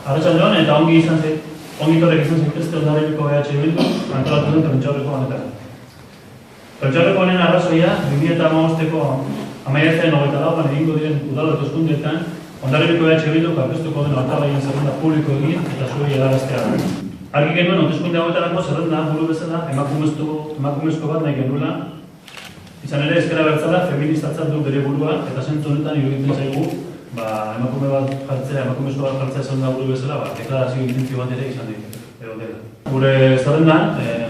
Arratsaldeon eta ongi torrek izan zaitezte Hondarribiako EH Bildu antolatu duen prentsaurreko honetan. Prentsaurreko honen arrazoia 2015ko maiatzaren 24an egingo diren udal hauteskundeetan Hondarribiko EH Bilduk aurkeztuko den hautagaien zerrenda publiko egin eta zuei helaraztea da. Argi genuen hauteskunde hauetarako zerrenda buru bezala emakumezko bat nahi genuela. Izan ere, ezker abertzala feministatzat du bere burua eta zentzu honetan iruditzen zaigu emakumezko bat jartzea zerrenda buru bezala, deklarazio intentzio bat ere izan dela. Gure zerrendan,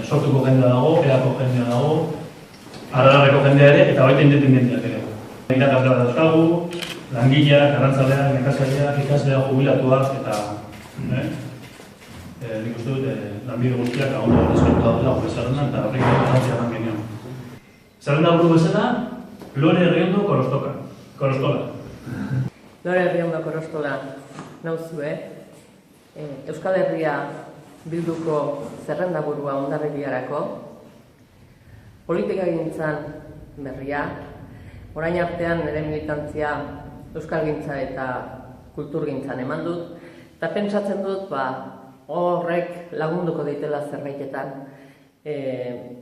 sortuko jendea dago, EAko jendea dago, Aralarreko jendea ere eta baita independenteak ere. Irakasleak dauzkagu, langileak, arrantzaleak, nekazariak, ikasleak, jubilatuak eta nik uste dut lanbide guztiak ondo deskartua dela gure zerrendan eta horrek garrantzia eman genion. Zerrenda buru bezala, Lore Herriondo Korostola. Lore Herriondo Korostola nauzue, Euskal Herria Bilduko zerrenda burua Hondarribiarako, politikagintzan berria, orain artean nire militantzia euskalgintza eta kulturgintzan eman dut, eta pentsatzen dut horrek lagunduko ditela zerbaitetan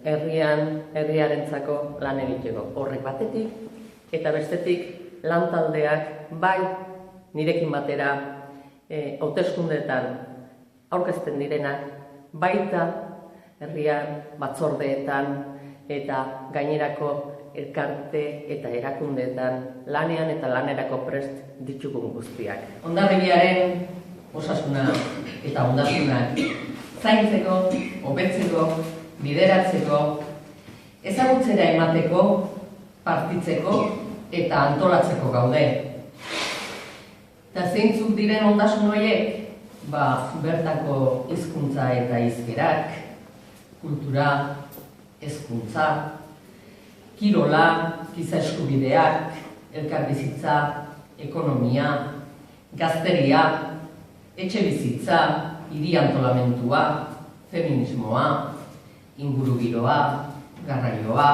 herriarentzako lan egiteko. Horrek batetik eta bestetik lan taldeak bai nirekin batera hauteskundeetan aurkezten direnak, baita herrian batzordeetan eta gainerako elkarte eta erakundeetan lanean eta lanerako prest ditugun guztiak. Hondarribiaren osasuna eta ondasunak zaintzeko, hobetzeko, bideratzeko, ezagutzera emateko, partitzeko eta antolatzeko gaude. Eta zeintzuk diren ondasun horiek? Bertako hizkuntza eta hizkerak, kultura, hezkuntza, kirola, giza eskubideak, elkarbizitza, ekonomia, gazteria, etxebizitza, hiri antolamentua, feminismoa, ingurugiroa, garraioa,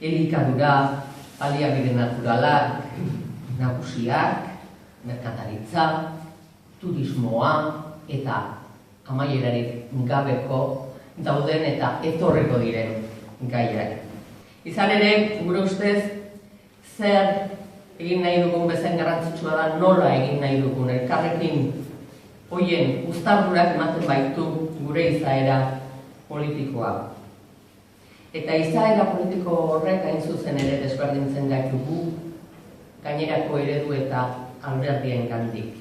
elikadura, baliabide naturalak, nagusiak, merkataritza, turismoa eta amaierarik gabeko dauden eta etorreko diren gaiak. Izan ere, gure ustez, zer egin nahi dugun bezain garrantzitsua da, nola egin nahi dugun elkarrekin hoien uztardurak ematen baitu gure izaera politikoa. Eta izaera politiko horrek hain zuzen ere desberdintzen gaitugu gainerako eredu eta alderdien gandik.